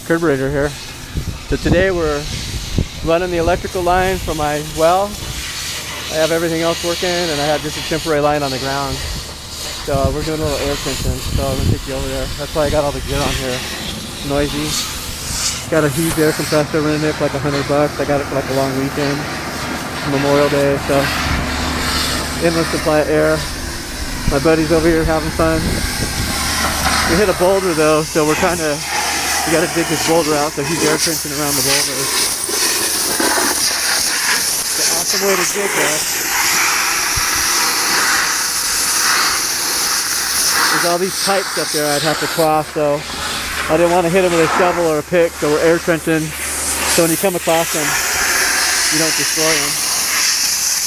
carburetor here. So today we're running the electrical line for my well. I have everything else working, and I have just a temporary line on the ground. So we're doing a little air tension. So I'm gonna take you over there. That's why I got all the gear on here. Noisy. Got a huge air compressor running it for like $100. I got it for like a long weekend, Memorial Day. So endless supply of air. My buddy's over here having fun. We hit a boulder though, so we gotta dig this boulder out, so he's air trenching around the boulder. It's an awesome way to dig that. There's all these pipes up there I'd have to cross, so I didn't want to hit them with a shovel or a pick, so we're air trenching. So when you come across them, you don't destroy them.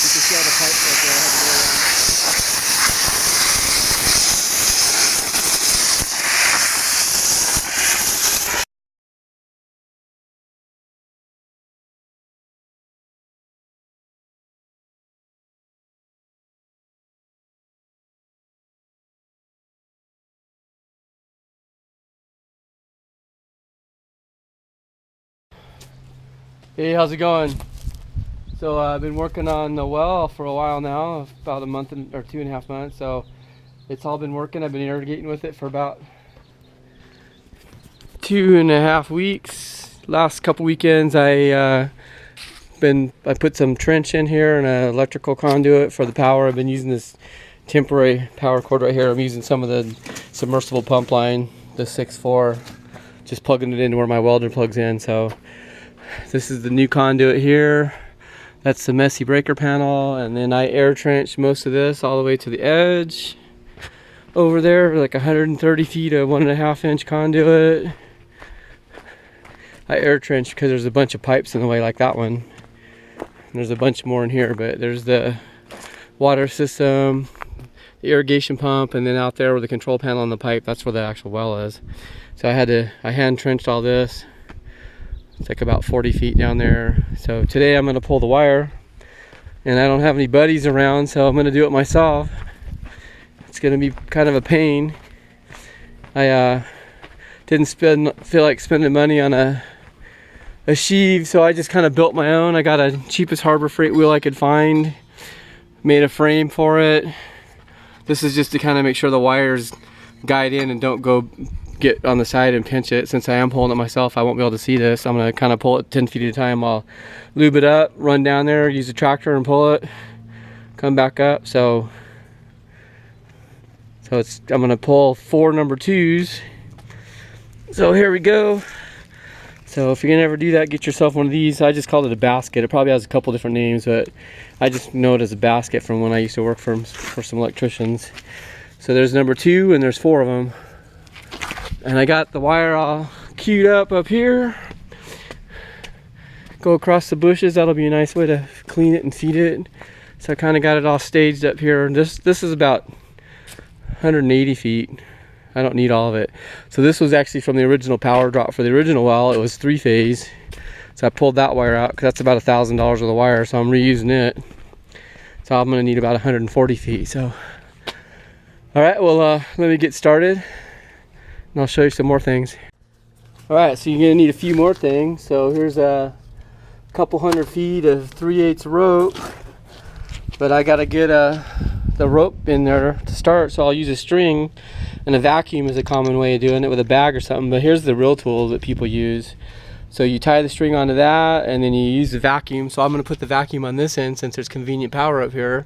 You can see all the pipes up there. I had to go around. Hey, how's it going? So I've been working on the well for a while now, about a month or 2.5 months. So it's all been working. I've been irrigating with it for about 2.5 weeks. Last couple weekends I put some trench in here and an electrical conduit for the power. I've been using this temporary power cord right here. I'm using some of the submersible pump line, the 6.4, just plugging it into where my welder plugs in. So this is the new conduit here. That's the messy breaker panel, and then I air trench most of this all the way to the edge over there, like 130 feet of 1.5 inch conduit. I air trench because there's a bunch of pipes in the way, like that one. And there's a bunch more in here, but there's the water system, the irrigation pump, and then out there where the control panel on the pipe, that's where the actual well is. So I hand trenched all this. It's like about 40 feet down there. So today I'm gonna pull the wire, and I don't have any buddies around, so I'm gonna do it myself. It's gonna be kind of a pain. I didn't feel like spending money on a sheave, so I just kind of built my own. I got a cheapest Harbor Freight wheel I could find, made a frame for it. This is just to kind of make sure the wires guide in and don't go get on the side and pinch it. Since I am pulling it myself, I won't be able to see this. I'm gonna kind of pull it 10 feet at a time. I'll lube it up, run down there, use the tractor and pull it, come back up. So I'm gonna pull 4 number 2s. So here we go. So if you're gonna ever do that, get yourself one of these. I just called it a basket. It probably has a couple different names, but I just know it as a basket from when I used to work for some electricians. So there's number 2, and there's 4 of them. And I got the wire all queued up here. Go across the bushes. That'll be a nice way to clean it and feed it. So I kind of got it all staged up here. This is about 180 feet. I don't need all of it. So this was actually from the original power drop for the original well. It was 3-phase. So I pulled that wire out because that's about $1,000 worth of wire. So I'm reusing it. So I'm gonna need about 140 feet. So, all right, well, let me get started, and I'll show you some more things. All right, so you're gonna need a few more things. So here's a couple 100 feet of 3/8 rope, but I gotta get the rope in there to start. So I'll use a string, and a vacuum is a common way of doing it with a bag or something. But here's the real tool that people use. So you tie the string onto that, and then you use the vacuum. So I'm gonna put the vacuum on this end since there's convenient power up here.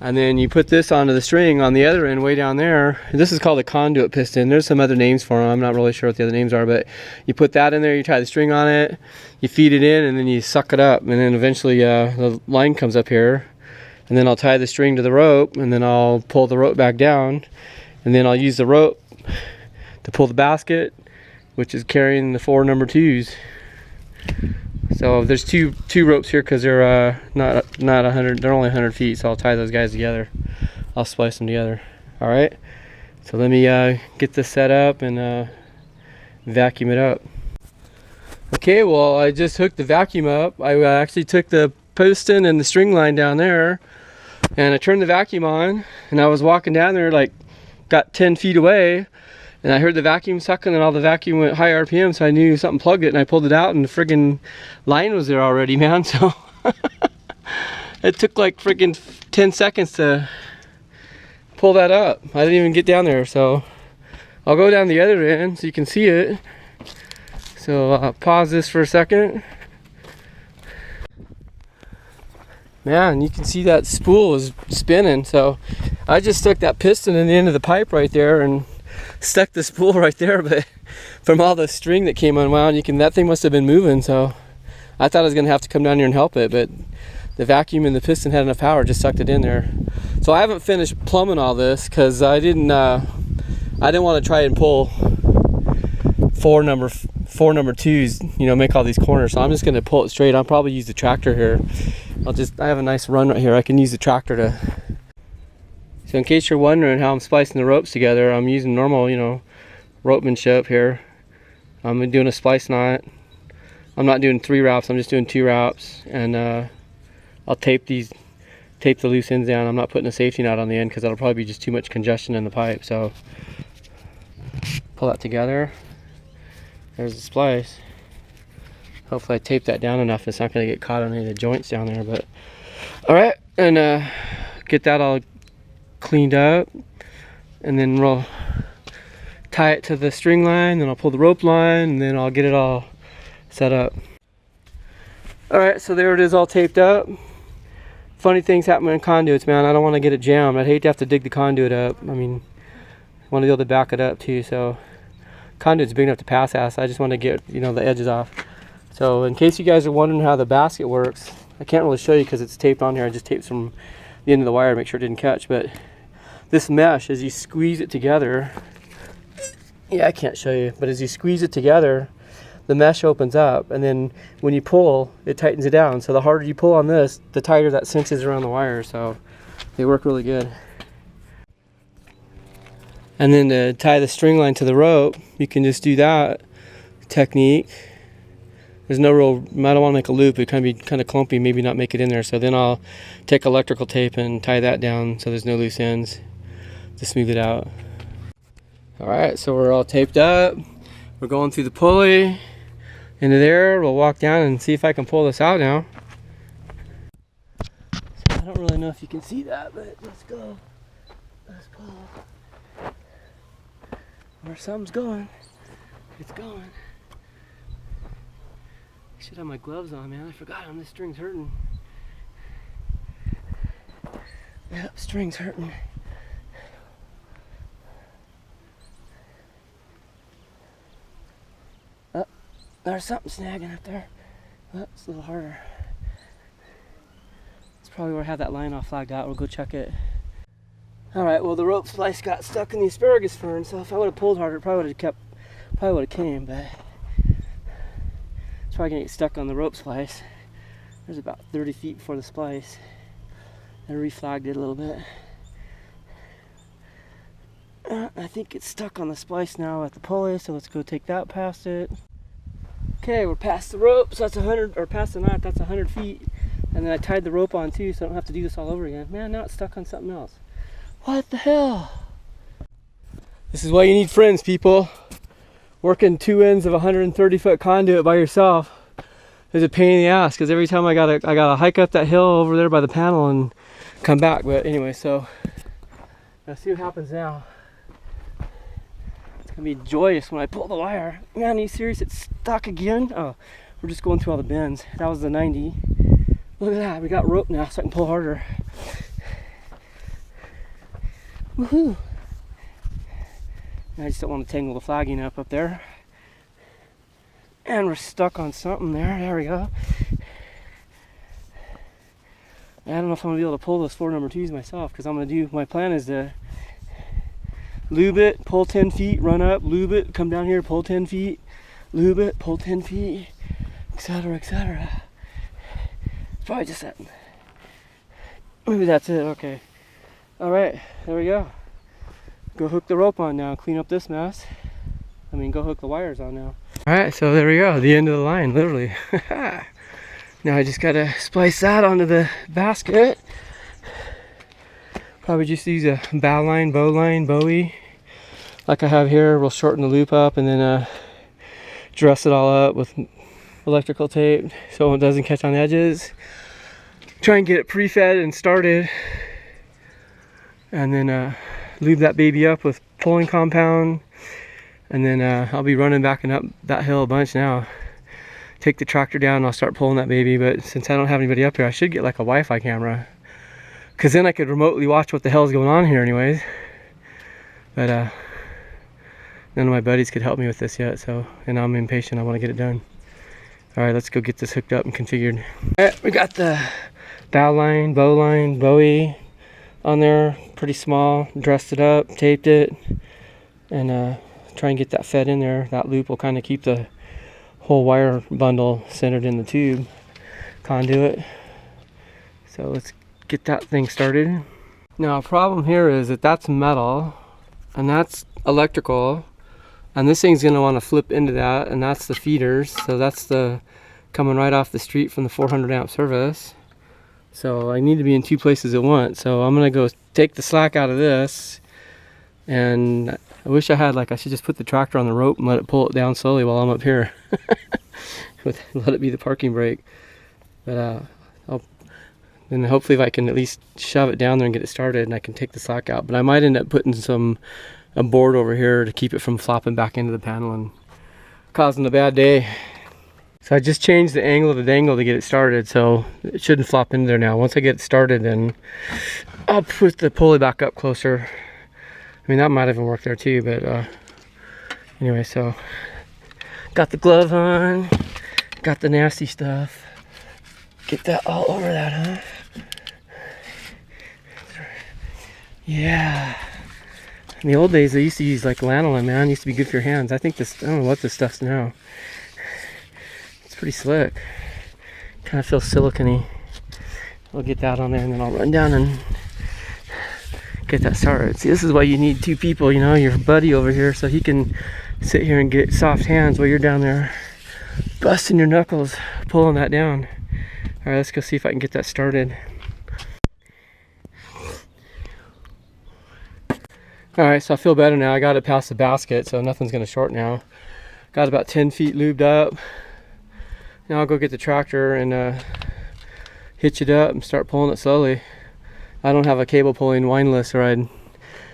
And then you put this onto the string on the other end way down there. This is called a conduit piston. There's some other names for them. I'm not really sure what the other names are, but you put that in there, you tie the string on it, you feed it in, and then you suck it up. And then eventually the line comes up here. And then I'll tie the string to the rope, and then I'll pull the rope back down. And then I'll use the rope to pull the basket, which is carrying the 4 number 2s. So there's two ropes here because they're not 100. They're only 100 feet. So I'll tie those guys together. I'll splice them together. All right. So let me get this set up and vacuum it up. Okay. Well, I just hooked the vacuum up. I actually took the piston and the string line down there, and I turned the vacuum on. And I was walking down there, like got 10 feet away, And I heard the vacuum sucking and all the vacuum went high RPM, so I knew something plugged it, and I pulled it out and the friggin' line was there already, man. So it took like friggin' 10 seconds to pull that up. I didn't even get down there, so I'll go down the other end so you can see it. So pause this for a second. Man, you can see that spool is spinning. So I just stuck that piston in the end of the pipe right there and stuck the spool right there, but from all the string that came unwound, that thing must have been moving. So I thought I was gonna have to come down here and help it, but the vacuum and the piston had enough power, just sucked it in there. So I haven't finished plumbing all this because I didn't want to try and pull four number twos, make all these corners. So I'm just gonna pull it straight. I'll probably use the tractor here. I have a nice run right here. I can use the tractor to. So in case you're wondering how I'm splicing the ropes together, I'm using normal, ropemanship here. I'm doing a splice knot. I'm not doing 3 wraps, I'm just doing 2 wraps. And I'll tape the loose ends down. I'm not putting a safety knot on the end because that'll probably be just too much congestion in the pipe. So pull that together. There's the splice. Hopefully I tape that down enough it's not going to get caught on any of the joints down there. But all right, and get that all cleaned up, and then we'll tie it to the string line, then I'll pull the rope line, and then I'll get it all set up. All right, so there it is, all taped up. Funny things happen in conduits, man. I don't want to get it jammed. I'd hate to have to dig the conduit up. I mean, I want to be able to back it up too. So conduit's big enough to pass ass. I just want to get the edges off. So in case you guys are wondering how the basket works, I can't really show you because it's taped on here. I just taped from the end of the wire to make sure it didn't catch. But this mesh, as you squeeze it together, I can't show you, but as you squeeze it together, the mesh opens up, and then when you pull, it tightens it down. So the harder you pull on this, the tighter that cinches around the wire. So they work really good. And then to tie the string line to the rope, you can just do that technique. There's no real, I don't want to make a loop. It can be kind of clumpy, maybe not make it in there. So then I'll take electrical tape and tie that down so there's no loose ends to smooth it out. All right, so we're all taped up. We're going through the pulley into there. We'll walk down and see if I can pull this out now. So I don't really know if you can see that, but let's go. Let's pull. Where something's going, it's going. I should have my gloves on, man. I forgot them. This string's hurting. Yep, string's hurting. Oh, there's something snagging up there. Oh, it's a little harder. It's probably where I had that line all flagged out. We'll go check it. Alright, well the rope splice got stuck in the asparagus fern, so if I would have pulled harder, it probably would have came, but it's probably gonna get stuck on the rope splice. There's about 30 feet before the splice. I reflagged it a little bit. I think it's stuck on the splice now at the pulley, so let's go take that past it. Okay, we're past the rope, so that's 100, or past the knot, that's 100 feet. And then I tied the rope on too, so I don't have to do this all over again. Man, now it's stuck on something else. What the hell? This is why you need friends, people. Working 2 ends of a 130-foot conduit by yourself is a pain in the ass, because every time I gotta hike up that hill over there by the panel and come back. But anyway, so let's see what happens now. It's gonna be joyous when I pull the wire. Man, are you serious? It's stuck again? Oh, we're just going through all the bends. That was the 90. Look at that, we got rope now, so I can pull harder. Woohoo! I just don't want to tangle the flagging up there. And we're stuck on something there. There we go. I don't know if I'm gonna be able to pull those 4 number 2s myself, because my plan is to lube it, pull 10 feet, run up, lube it, come down here, pull 10 feet, lube it, pull 10 feet, etc., etc. It's probably just that. Maybe that's it. Okay. All right, there we go. Go hook the rope on now, clean up this mess. I mean, go hook the wires on now. All right, so there we go, the end of the line, literally. Now I just gotta splice that onto the basket. Probably just use a bow line, bowie. like I have here. We'll shorten the loop up and then dress it all up with electrical tape so it doesn't catch on the edges. Try and get it pre-fed and started, and then lube that baby up with pulling compound, and then I'll be running back and up that hill a bunch now. Take the tractor down and I'll start pulling that baby. But since I don't have anybody up here, I should get like a Wi-Fi camera, because then I could remotely watch what the hell is going on here anyways. But none of my buddies could help me with this yet, so, and I'm impatient. I want to get it done. All right, let's go get this hooked up and configured. All right, we got the bow line, Bowie on there, pretty small. Dressed it up, taped it, and try and get that fed in there. That loop will kind of keep the whole wire bundle centered in the tube conduit. So let's get that thing started. Now, a problem here is that that's metal and that's electrical, and this thing's going to want to flip into that, and that's the feeders. So that's the coming right off the street from the 400 amp service. So I need to be in two places at once. So I'm going to go take the slack out of this, and I wish I had, like, I should just put the tractor on the rope and let it pull it down slowly while I'm up here. Let it be the parking brake. But then hopefully if I can at least shove it down there and get it started, and I can take the slack out. But I might end up putting a board over here to keep it from flopping back into the panel and causing a bad day. So I just changed the angle of the dangle to get it started, so it shouldn't flop into there now. Once I get it started, then I'll put the pulley back up closer. I mean, that might even work there too, but anyway, so got the glove on, got the nasty stuff. Get that all over that, huh? Yeah. In the old days, they used to use like lanolin, man. It used to be good for your hands. I think this, I don't know what this stuff's now. It's pretty slick. Kind of feels silicone-y. I'll get that on there, and then I'll run down and get that started. See, this is why you need two people, you know, your buddy over here, so he can sit here and get soft hands while you're down there busting your knuckles, pulling that down. All right, let's go see if I can get that started. All right, so I feel better now. I got it past the basket, so nothing's gonna short now. Got about 10 feet lubed up. Now I'll go get the tractor and hitch it up and start pulling it slowly. I don't have a cable pulling windlass, or I'd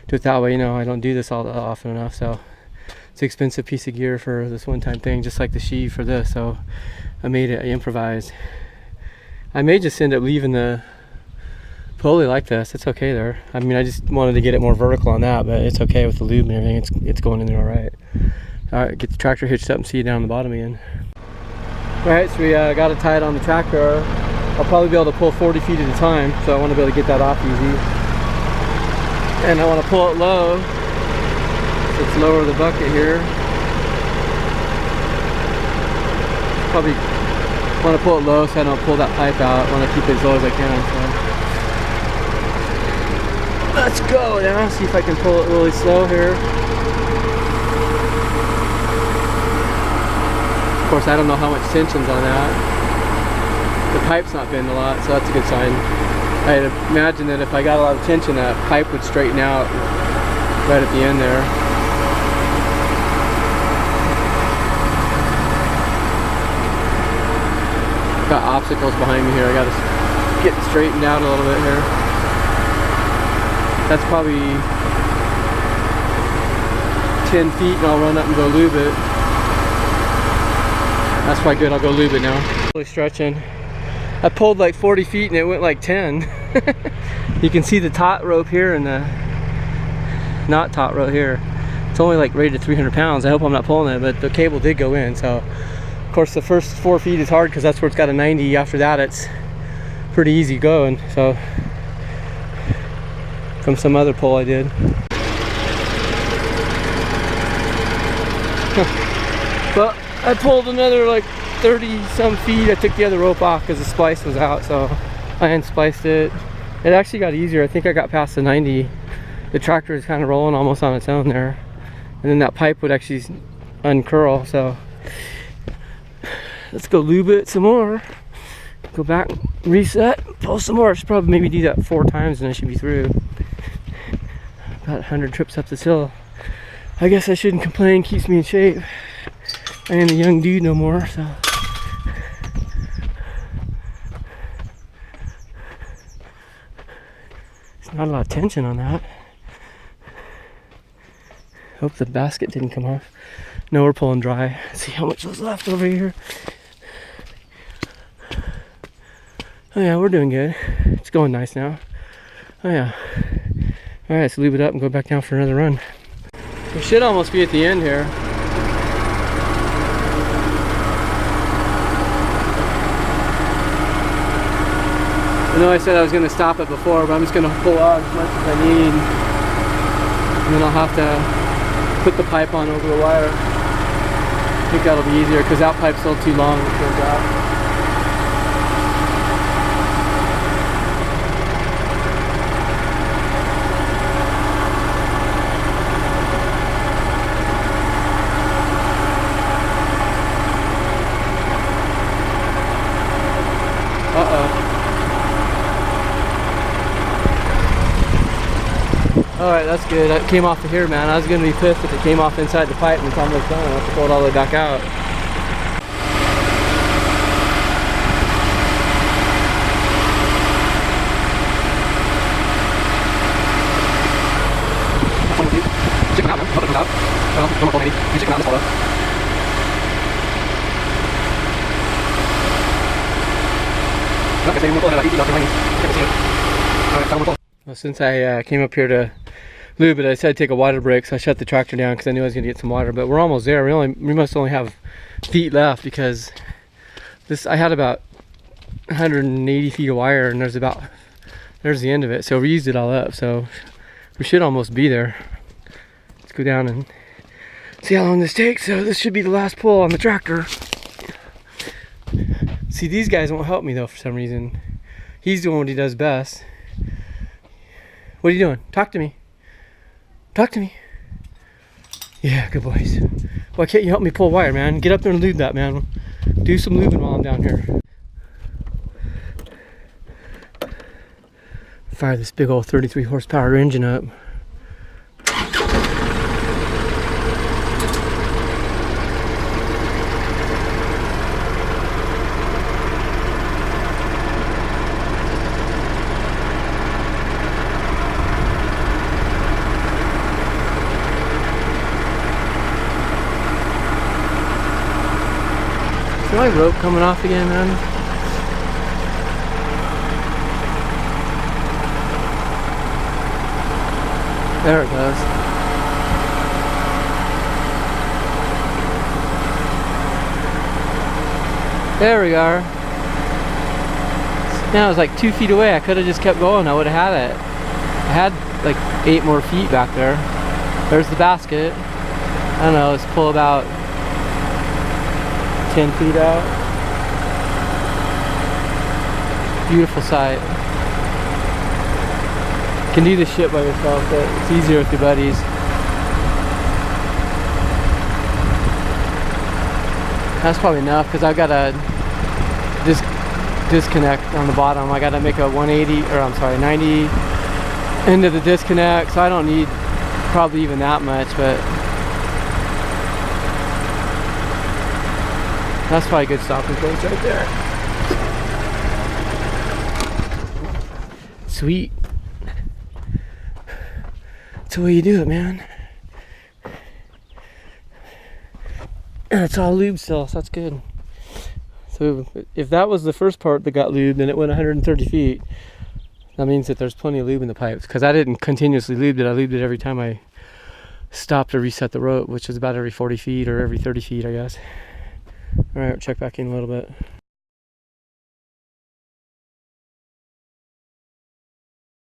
do it that way. You know, I don't do this all often enough, so it's an expensive piece of gear for this one-time thing, just like the sheave for this. So I made it, I improvised. I may just end up leaving the pulley like this. It's okay there. I mean, I just wanted to get it more vertical on that, but it's okay with the lube and everything. It's going in there all right. All right, get the tractor hitched up and see you down the bottom again. All right, so we got it tied on the tractor. I'll probably be able to pull 40 feet at a time, so I want to be able to get that off easy. And I want to pull it low. So let's lower the bucket here. Probably want to pull it low so I don't pull that pipe out. I want to keep it as low as I can. So let's go now, see if I can pull it really slow here. Of course, I don't know how much tension's on that. The pipe's not bending a lot, so that's a good sign. I'd imagine that if I got a lot of tension, that pipe would straighten out right at the end there. Got obstacles behind me here. I gotta get straightened out a little bit here. That's probably 10 feet, and I'll run up and go lube it. That's quite good. I'll go lube it now. Really stretching. I pulled like 40 feet and it went like 10. You can see the taut rope here and the not taut rope here. It's only like rated 300 pounds. I hope I'm not pulling it, but the cable did go in. So of course the first 4 feet is hard because that's where it's got a 90. After that it's pretty easy going. So from some other pull I did. But I pulled another like 30 some feet. I took the other rope off because the splice was out, so I unspliced it. It actually got easier. I think I got past the 90. The tractor is kind of rolling almost on its own there, and then that pipe would actually uncurl. So let's go lube it some more, go back, reset, pull some more. I should probably maybe do that 4 times and I should be through. About 100 trips up this hill. I guess I shouldn't complain, keeps me in shape. I ain't a young dude no more, so. There's not a lot of tension on that. Hope the basket didn't come off. No, we're pulling dry. Let's see how much was left over here. Oh yeah, we're doing good. It's going nice now. Oh yeah. All right, let's lube it up and go back down for another run. We should almost be at the end here. I know I said I was going to stop it before, but I'm just going to pull out as much as I need. And then I'll have to put the pipe on over the wire. I think that'll be easier because that pipe's still too long, it turns out. Alright, that's good. That came off of here, man. I was going to be pissed if it came off inside the pipe and it's almost done. I have to pull it all the way back out. Check it out, man. Hope it comes out. Don't pull maybe. You check it out this follow. Like I say, we're pulling about 18 off your lanes. Check it out. Alright, so we're pulling. Well, since I came up here to lube it, I decided to take a water break, so I shut the tractor down because I knew I was going to get some water. But we're almost there. We must only have feet left because I had about 180 feet of wire, and there's the end of it. So we used it all up. So we should almost be there. Let's go down and see how long this takes. So this should be the last pull on the tractor. See, these guys won't help me though for some reason. He's doing what he does best. What are you doing? Talk to me. Talk to me. Yeah, good boys. Why can't you help me pull wire, man? Get up there and lube that, man. Do some lubing while I'm down here. Fire this big old 33 horsepower engine up. Is my rope coming off again, man? There it goes. There we are. Now it was like 2 feet away. I could have just kept going. I would have had it. I had like 8 more feet back there. There's the basket. I don't know, let's pull about 10 feet out. Beautiful sight. You can do this shit by yourself, but it's easier with your buddies. That's probably enough because I've got a disconnect on the bottom. I got to make a 180, or I'm sorry, 90 into the disconnect, so I don't need probably even that much, but that's probably a good stopping place right there. Sweet. That's the way you do it, man. And it's all lubed still, so that's good. So if that was the first part that got lubed and it went 130 feet, that means that there's plenty of lube in the pipes, because I didn't continuously lube it. I lubed it every time I stopped or reset the rope, which is about every 40 feet or every 30 feet, I guess. All right, check back in a little bit.